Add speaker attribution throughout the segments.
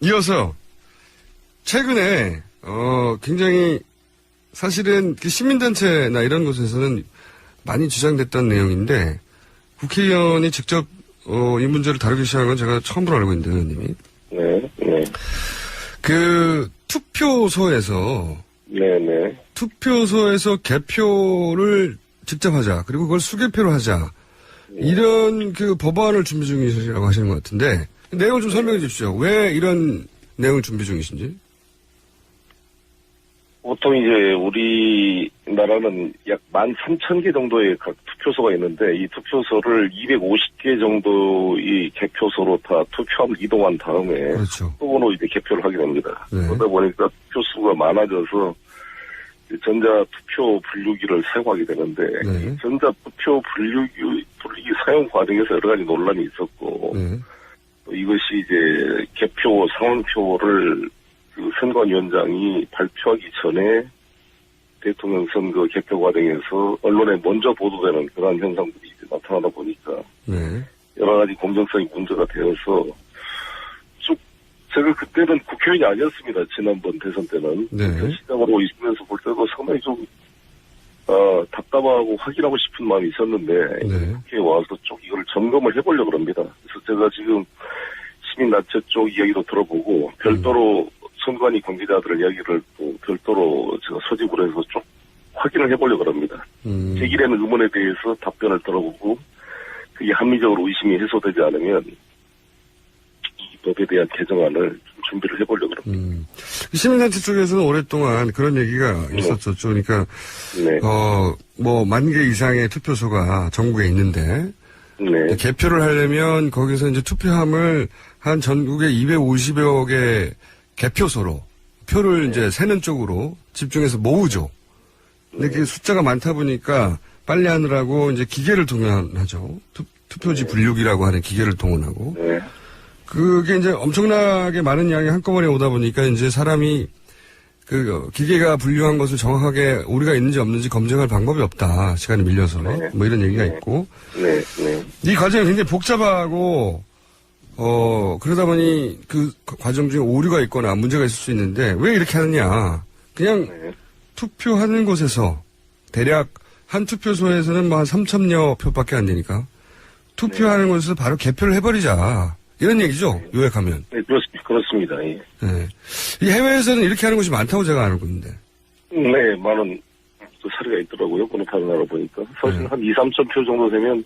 Speaker 1: 이어서 최근에 굉장히 사실은 그 시민단체나 이런 곳에서는 많이 주장됐던 내용인데 국회의원이 직접 이 문제를 다루기 시작한 건 제가 처음으로 알고 있는데 의원님이.
Speaker 2: 네.
Speaker 1: 그 투표소에서 투표소에서 개표를 직접 하자. 그리고 그걸 수개표로 하자. 이런 그 법안을 준비 중이시라고 하시는 것 같은데 내용을 좀 설명해 주십시오. 왜 이런 내용을 준비 중이신지?
Speaker 2: 보통 이제 우리나라는 약 13,000개 정도의 각 투표소가 있는데 이 투표소를 250개 정도의 개표소로 다 투표함을 이동한 다음에
Speaker 1: 그렇죠.
Speaker 2: 수동으로 이제 개표를 하게 됩니다.
Speaker 1: 네.
Speaker 2: 그러다 보니까 투표수가 많아져서 전자투표 분류기를 사용하게 되는데
Speaker 1: 네.
Speaker 2: 이 전자투표 분류기 사용 과정에서 여러 가지 논란이 있었고
Speaker 1: 네.
Speaker 2: 또 이것이 이제 개표 상황표를 그 선관위원장이 발표하기 전에 대통령 선거 개표 과정에서 언론에 먼저 보도되는 그러한 현상들이 이제 나타나다 보니까
Speaker 1: 네.
Speaker 2: 여러 가지 공정성이 문제가 되어서 쭉 제가 그때는 국회의원이 아니었습니다. 지난번 대선 때는.
Speaker 1: 네.
Speaker 2: 시장으로 있으면서 볼 때도 상당히 좀 답답하고 확인하고 싶은 마음이 있었는데
Speaker 1: 네.
Speaker 2: 국회에 와서 쭉 이걸 점검을 해보려고 합니다. 그래서 제가 지금 시민단체 쪽 이야기도 들어보고 별도로 선관위 관계자들의 이야기를 또 별도로 제가 소집을 해서 쭉 확인을 해보려고 합니다. 제기되는 의문에 대해서 답변을 들어보고 그게 합리적으로 의심이 해소되지 않으면 이 법에 대한 개정안을 좀 준비를 해보려고 합니다.
Speaker 1: 시민단체 쪽에서는 오랫동안 그런 얘기가 있었죠. 그러니까
Speaker 2: 네.
Speaker 1: 뭐 10,000개 이상의 투표소가 전국에 있는데
Speaker 2: 네.
Speaker 1: 개표를 하려면 거기서 이제 투표함을 한 전국에 250여 개 개표소로 표를 이제 세는 쪽으로 집중해서 모으죠. 근데 그 숫자가 많다 보니까 빨리 하느라고 이제 기계를 동원하죠. 투표지 분류기라고 하는 기계를 동원하고.
Speaker 2: 네.
Speaker 1: 그게 이제 엄청나게 많은 양이 한꺼번에 오다 보니까 이제 사람이 그 기계가 분류한 것을 정확하게 오류가 있는지 없는지 검증할 방법이 없다. 시간이 밀려서.
Speaker 2: 네.
Speaker 1: 뭐 이런 얘기가 있고.
Speaker 2: 네.
Speaker 1: 이 과정이 굉장히 복잡하고 그러다 보니 그 과정 중에 오류가 있거나 문제가 있을 수 있는데 왜 이렇게 하느냐. 그냥 투표하는 곳에서 대략 한 투표소에서는 뭐 한 3,000여 표밖에 안 되니까 투표하는 곳에서 바로 개표를 해버리자. 이런 얘기죠. 요약하면.
Speaker 2: 네, 그렇습니다. 예.
Speaker 1: 네. 이 해외에서는 이렇게 하는 곳이 많다고 제가 알고 있는데.
Speaker 2: 네, 많은 사례가 있더라고요. 어느 다른 나라 보니까. 사실 한 2,000~3,000 표 정도 되면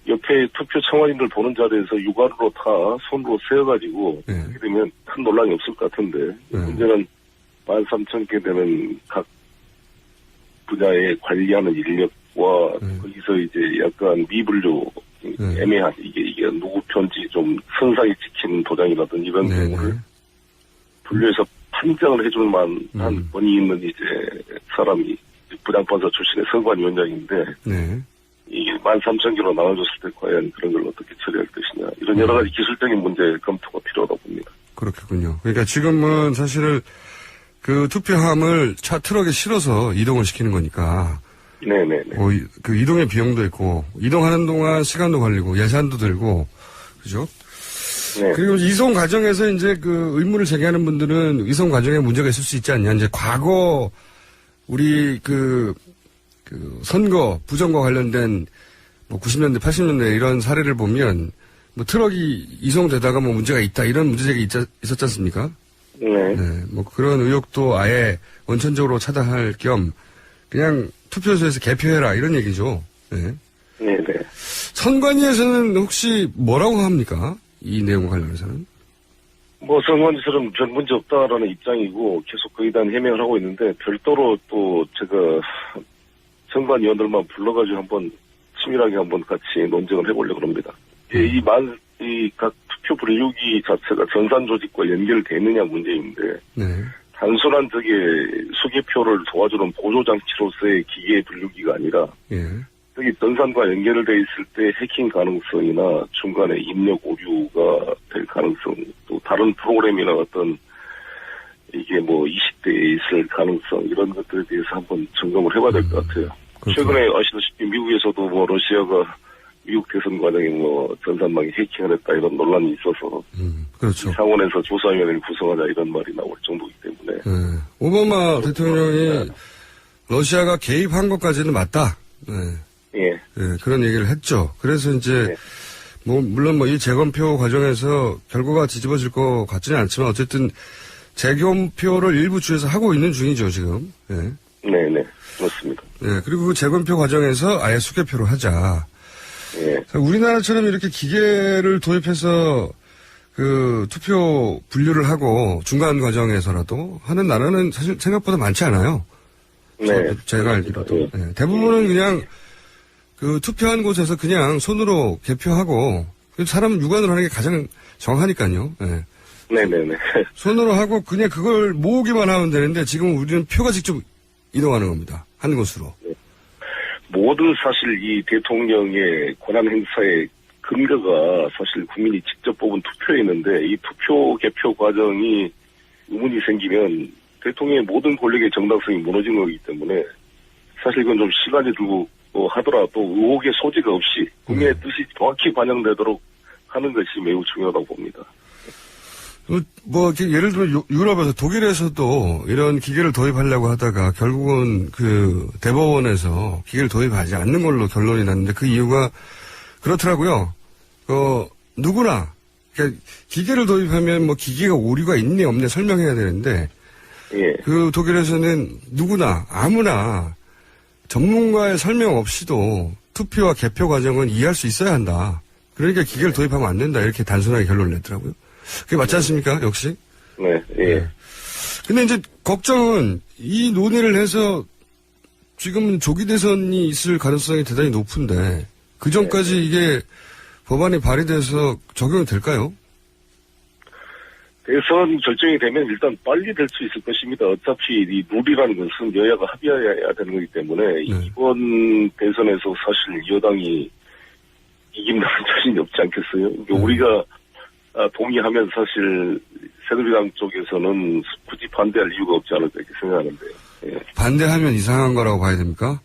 Speaker 2: 옆에 투표 청원인들 보는 자리에서 육아로 다 손으로 세어가지고 그렇게 되면 큰 논란이 없을 것 같은데 문제는 13,000개 되는 각 분야에 관리하는 인력과 거기서 이제 약간 미분류 애매한 이게 누구 편지 좀 선상에 찍힌 도장이라든지 이런 경우를 분류해서 판정을 해줄 만한 권위 있는 이제 사람이 부장판사 출신의 선관위원장인데 이게 13,000개로 나눠줬을 때 과연 그런 걸 어떻게 처리할 것이냐 이런 여러 가지 기술적인 문제 검토가 필요하다 봅니다.
Speaker 1: 그렇겠군요. 그러니까 지금은 사실 그 투표함을 차 트럭에 실어서 이동을 시키는 거니까.
Speaker 2: 네네네.
Speaker 1: 그 이동의 비용도 있고 이동하는 동안 시간도 걸리고 예산도 들고 그죠?
Speaker 2: 네.
Speaker 1: 그리고 이송 과정에서 이제 그 의문을 제기하는 분들은 이송 과정에 문제가 있을 수 있지 않냐. 이제 과거 우리 그 선거 부정과 관련된 뭐 90년대 80년대 이런 사례를 보면 뭐 트럭이 이송되다가 뭐 문제가 있다 이런 문제제기 있었지 않습니까?
Speaker 2: 네.
Speaker 1: 뭐 그런 의혹도 아예 원천적으로 차단할 겸 그냥 투표소에서 개표해라 이런 얘기죠. 네. 선관위에서는 혹시 뭐라고 합니까? 이 내용과 관련해서는?
Speaker 2: 뭐 선관위처럼 별 문제 없다라는 입장이고 계속 거기에 대한 해명을 하고 있는데 별도로 또 제가 선관위원들만 불러가지고 한번 치밀하게 한번 같이 논쟁을 해보려고 합니다. 이 각 투표 분류기 자체가 전산 조직과 연결되어 있느냐 문제인데 단순한 수개표를 도와주는 보조장치로서의 기계 분류기가 아니라 여기 전산과 연결되어 있을 때 해킹 가능성이나 중간에 입력 오류가 될 가능성 또 다른 프로그램이나 어떤 이게 뭐 20대에 있을 가능성 이런 것들에 대해서 한번 점검을 해봐야 될 것 같아요.
Speaker 1: 그렇죠.
Speaker 2: 최근에 아시다시피 미국에서도 뭐 러시아가 미국 대선 과정에 뭐 전산망에 해킹을 했다 이런 논란이 있어서
Speaker 1: 그렇죠.
Speaker 2: 상원에서 조사위원회를 구성하자 이런 말이 나올 정도이기 때문에
Speaker 1: 오바마 대통령이 러시아가 개입한 것까지는 맞다.
Speaker 2: 예.
Speaker 1: 그런 얘기를 했죠. 그래서 이제 물론 이 재검표 과정에서 결과가 뒤집어질 것 같지는 않지만 어쨌든 재검표를 일부 주에서 하고 있는 중이죠 지금.
Speaker 2: 네네 그렇습니다.
Speaker 1: 그리고 그 재검표 과정에서 아예 수개표로 하자. 우리나라처럼 이렇게 기계를 도입해서 그 투표 분류를 하고 중간 과정에서라도 하는 나라는 사실 생각보다 많지 않아요. 제가 알기로도. 대부분은 그냥 그 투표한 곳에서 그냥 손으로 개표하고 사람은 육안으로 하는 게 가장 정하니까요.
Speaker 2: 네네네.
Speaker 1: 손으로 하고 그냥 그걸 모으기만 하면 되는데 지금 우리는 표가 직접 이동하는 겁니다. 한 곳으로.
Speaker 2: 모든 사실 이 대통령의 권한 행사의 근거가 사실 국민이 직접 뽑은 투표에 있는데 이 투표 개표 과정이 의문이 생기면 대통령의 모든 권력의 정당성이 무너진 거기 때문에 사실 이건 좀 시간이 들고 하더라도 의혹의 소지가 없이 국민의 뜻이 정확히 반영되도록 하는 것이 매우 중요하다고 봅니다.
Speaker 1: 예를 들면 유럽에서 독일에서도 이런 기계를 도입하려고 하다가 결국은 그 대법원에서 기계를 도입하지 않는 걸로 결론이 났는데 그 이유가 그렇더라고요. 누구나 그러니까 기계를 도입하면 기계가 오류가 있네 없네 설명해야 되는데 그 독일에서는 누구나 아무나 전문가의 설명 없이도 투표와 개표 과정은 이해할 수 있어야 한다. 그러니까 기계를 도입하면 안 된다. 이렇게 단순하게 결론을 냈더라고요. 그게 맞지 않습니까? 역시? 근데 이제 걱정은 이 논의를 해서 지금은 조기 대선이 있을 가능성이 대단히 높은데 그 전까지 이게 법안이 발의돼서 적용이 될까요?
Speaker 2: 대선 결정이 되면 일단 빨리 될 수 있을 것입니다. 어차피 이 룰이라는 것은 여야가 합의해야 되는 거기 때문에 이번 대선에서 사실 여당이 이긴다는 자신이 없지 않겠어요? 우리가 동의하면 사실 새누리당 쪽에서는 굳이 반대할 이유가 없지 않을까 이렇게 생각하는데요.
Speaker 1: 반대하면 이상한 거라고 봐야 됩니까?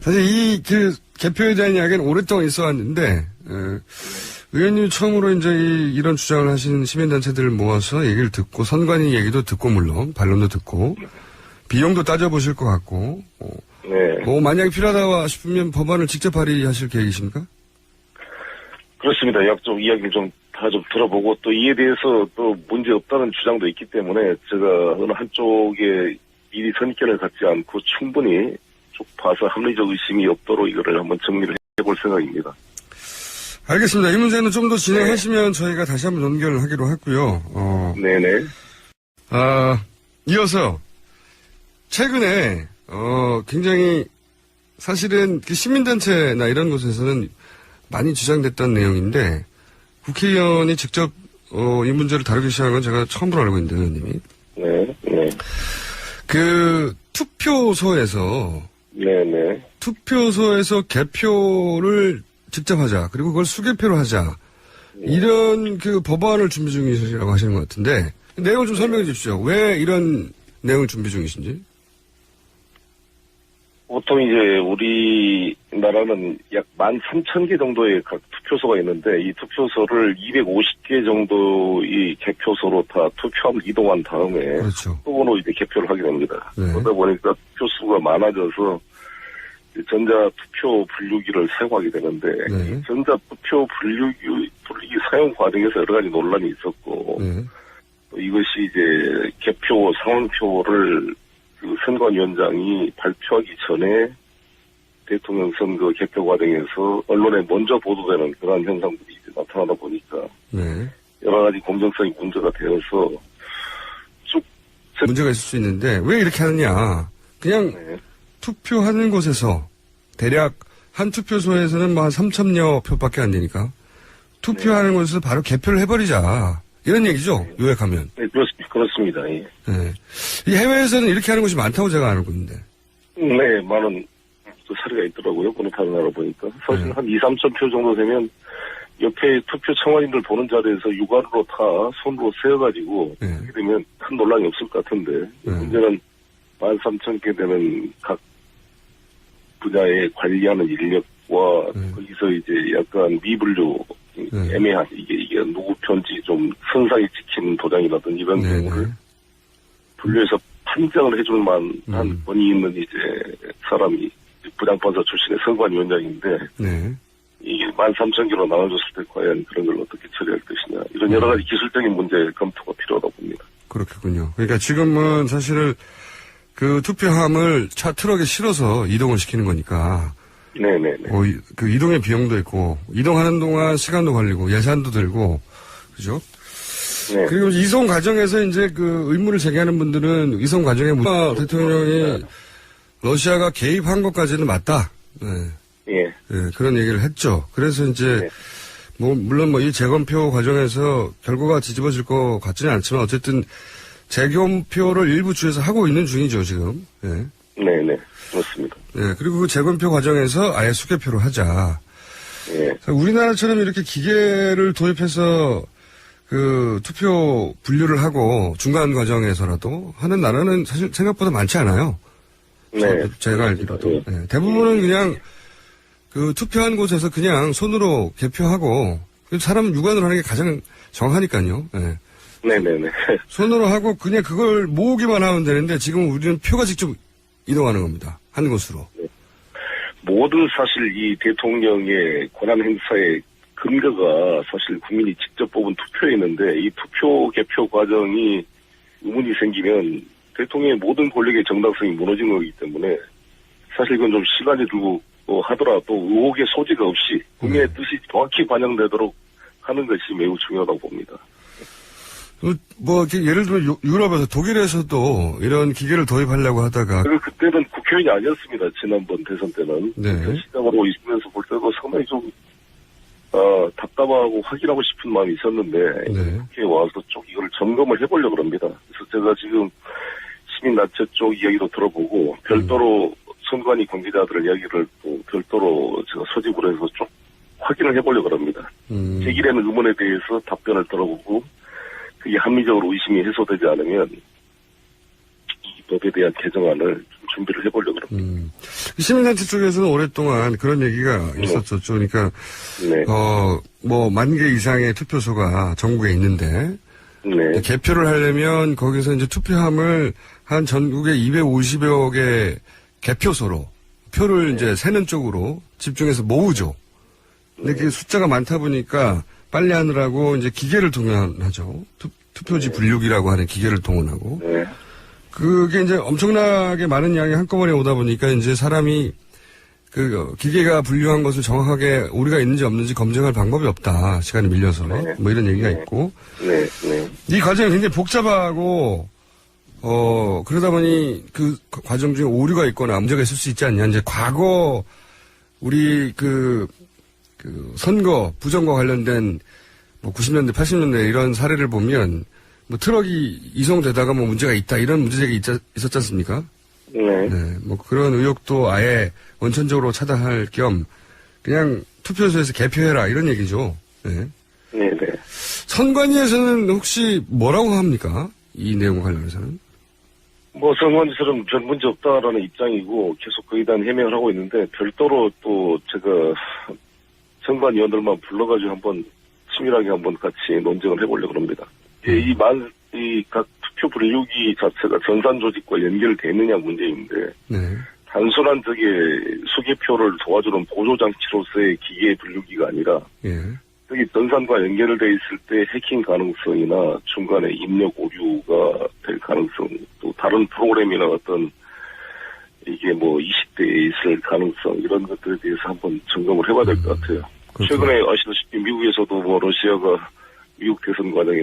Speaker 1: 사실 그 개표에 대한 이야기는 오랫동안 있어 왔는데 의원님이 처음으로 이제 이런 주장을 하신 시민단체들을 모아서 얘기를 듣고 선관위 얘기도 듣고 물론 반론도 듣고 비용도 따져보실 것 같고 만약에 필요하다 싶으면 법안을 직접 발의하실 계획이십니까?
Speaker 2: 그렇습니다. 약속 이야기를 다 들어보고 또 이에 대해서 또 문제 없다는 주장도 있기 때문에 제가 어느 한쪽에 미리 선입견을 갖지 않고 충분히 쭉 봐서 합리적 의심이 없도록 이거를 한번 정리를 해볼 생각입니다.
Speaker 1: 알겠습니다. 이 문제는 좀 더 진행하시면 저희가 다시 한번 연결을 하기로 했고요.
Speaker 2: 네네.
Speaker 1: 이어서 최근에 굉장히 사실은 그 시민단체나 이런 곳에서는 많이 주장됐던 내용인데 국회의원이 직접 이 문제를 다루기 시작한 건 제가 처음으로 알고 있는데 의원님이. 그 투표소에서 투표소에서 개표를 직접 하자. 그리고 그걸 수개표로 하자. 이런 그 법안을 준비 중이시라고 하시는 것 같은데 내용을 좀 설명해 주십시오. 왜 이런 내용을 준비 중이신지.
Speaker 2: 보통 이제 우리나라는 약 13,000개 정도의 각 투표소가 있는데 이 투표소를 250개 정도의 개표소로 다 투표함을 이동한 다음에 수번으로 이제 개표를 하게 됩니다. 그러다 보니까 투표수가 많아져서 전자투표 분류기를 사용하게 되는데 이 전자투표 분류기 사용 과정에서 여러 가지 논란이 있었고 또 이것이 이제 개표 상황표를 그 선관위원장이 발표하기 전에 대통령 선거 개표 과정에서 언론에 먼저 보도되는 그러한 현상들이 이제 나타나다 보니까 여러 가지 공정성이 문제가 되어서 쭉
Speaker 1: 문제가 있을 수 있는데 왜 이렇게 하느냐. 그냥 투표하는 곳에서 대략 한 투표소에서는 한 3,000여 표밖에 안 되니까 투표하는 곳에서 바로 개표를 해버리자. 이런 얘기죠. 요약하면.
Speaker 2: 네, 그렇습니다.
Speaker 1: 이 해외에서는 이렇게 하는 곳이 많다고 제가 알고 있는데.
Speaker 2: 네, 많은 사례가 있더라고요. 어느 다른 나라 보니까. 사실 한 2, 3천 표 정도 되면 옆에 투표 청원인들 보는 자리에서 육안으로 다 손으로 세어가지고 하게 되면 큰 논란이 없을 것 같은데 문제는 13,000개 되는 각 분야에 관리하는 인력과 거기서 이제 약간 미분류 애매한 이게 누구 편지 좀 선상에 찍힌 도장이라든지 이런 경우를 분류해서 판정을 해줄 만한 권위 있는 이제 사람이 부장판사 출신의 선관위원장인데 이게 13,000개로 나눠줬을 때 과연 그런 걸 어떻게 처리할 것이냐 이런 여러 가지 기술적인 문제 검토가 필요하다 봅니다.
Speaker 1: 그렇겠군요. 그러니까 지금은 사실은 그 투표함을 차 트럭에 실어서 이동을 시키는 거니까.
Speaker 2: 네네네.
Speaker 1: 그 이동의 비용도 있고, 이동하는 동안 시간도 걸리고, 예산도 들고, 그죠? 네. 그리고 이송 과정에서 이제 그 의문을 제기하는 분들은 이송 과정에 대통령이 러시아가 개입한 것까지는 맞다. 네. 예. 네, 그런 얘기를 했죠. 그래서 이제, 물론 이 재검표 과정에서 결과가 뒤집어질 것 같지는 않지만 어쨌든 재검표를 일부 주에서 하고 있는 중이죠, 지금. 네.
Speaker 2: 네네. 그렇습니다.
Speaker 1: 네. 그리고 그 재검표 과정에서 아예 수개표로 하자. 네. 우리나라처럼 이렇게 기계를 도입해서 그 투표 분류를 하고 중간 과정에서라도 하는 나라는 사실 생각보다 많지 않아요. 네. 제가 알기로도. 네. 대부분은 그냥 그 투표한 곳에서 그냥 손으로 개표하고 사람은 육안으로 하는 게 가장 정하니까요. 네.
Speaker 2: 네네네.
Speaker 1: 손으로 하고 그냥 그걸 모으기만 하면 되는데 지금 우리는 표가 직접 이동하는 겁니다. 한 곳으로.
Speaker 2: 네. 모든 사실 이 대통령의 권한 행사의 근거가 사실 국민이 직접 뽑은 투표였는데 이 투표 개표 과정이 의문이 생기면 대통령의 모든 권력의 정당성이 무너진 거기 때문에 사실 이건 좀 시간이 들고 하더라도 의혹의 소지가 없이 국민의 뜻이 정확히 반영되도록 하는 것이 매우 중요하다고 봅니다.
Speaker 1: 예를 들면 유럽에서 독일에서도 이런 기계를 도입하려고 하다가
Speaker 2: 그때는 국회의원이 아니었습니다. 지난번 대선 때는.
Speaker 1: 네.
Speaker 2: 시장으로 있으면서 볼 때도 상당히 좀 답답하고 확인하고 싶은 마음이 있었는데 국회에 와서 쭉 이걸 점검을 해보려고 합니다. 그래서 제가 지금 시민단체 쪽 이야기도 들어보고 별도로 선관위 관계자들의 이야기를 또 별도로 제가 소집을 해서 쭉 확인을 해보려고 합니다. 제기되는 의문에 대해서 답변을 들어보고 그게 합리적으로 의심이 해소되지 않으면 이 법에 대한 개정안을 좀 준비를 해보려고 합니다.
Speaker 1: 시민단체 쪽에서는 오랫동안 그런 얘기가 있었었죠. 그러니까 10,000개 이상의 투표소가 전국에 있는데 개표를 하려면 거기서 이제 투표함을 한 전국에 250여 개 개표소로 표를 이제 세는 쪽으로 집중해서 모으죠. 근데 그 숫자가 많다 보니까 빨리 하느라고 이제 기계를 동원하죠. 투표지 분류기라고 하는 기계를 동원하고. 그게 이제 엄청나게 많은 양이 한꺼번에 오다 보니까 이제 사람이 그 기계가 분류한 것을 정확하게 오류가 있는지 없는지 검증할 방법이 없다. 시간이 밀려서. 뭐 이런 얘기가 있고. 이 과정이 굉장히 복잡하고 그러다 보니 그 과정 중에 오류가 있거나 문제가 있을 수 있지 않냐. 이제 과거 우리 그 선거, 부정과 관련된 90년대, 80년대 이런 사례를 보면 트럭이 이송되다가 문제가 있다 이런 문제제기 있었지 않습니까? 그런 의혹도 아예 원천적으로 차단할 겸 그냥 투표소에서 개표해라 이런 얘기죠. 선관위에서는 혹시 뭐라고 합니까? 이 내용과 관련해서는?
Speaker 2: 선관위처럼 별 문제 없다라는 입장이고 계속 거기에 대한 해명을 하고 있는데 별도로 또 제가 선관위원들만 불러가지고 한번 치밀하게 한번 같이 논쟁을 해보려고 합니다. 이 각 투표 분류기 자체가 전산 조직과 연결되어 있느냐 문제인데 단순한 수개표를 도와주는 보조장치로서의 기계 분류기가 아니라 여기 전산과 연결되어 있을 때 해킹 가능성이나 중간에 입력 오류가 될 가능성 또 다른 프로그램이나 어떤 이게 20대에 있을 가능성 이런 것들에 대해서 한번 점검을 해봐야 될 것 같아요. 최근에 아시다시피 미국에서도 러시아가 미국 대선 과정에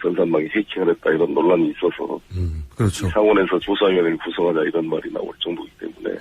Speaker 2: 전산망에 해킹을 했다 이런 논란이 있어서
Speaker 1: 그렇죠.
Speaker 2: 상원에서 조사위원회를 구성하자 이런 말이 나올 정도이기 때문에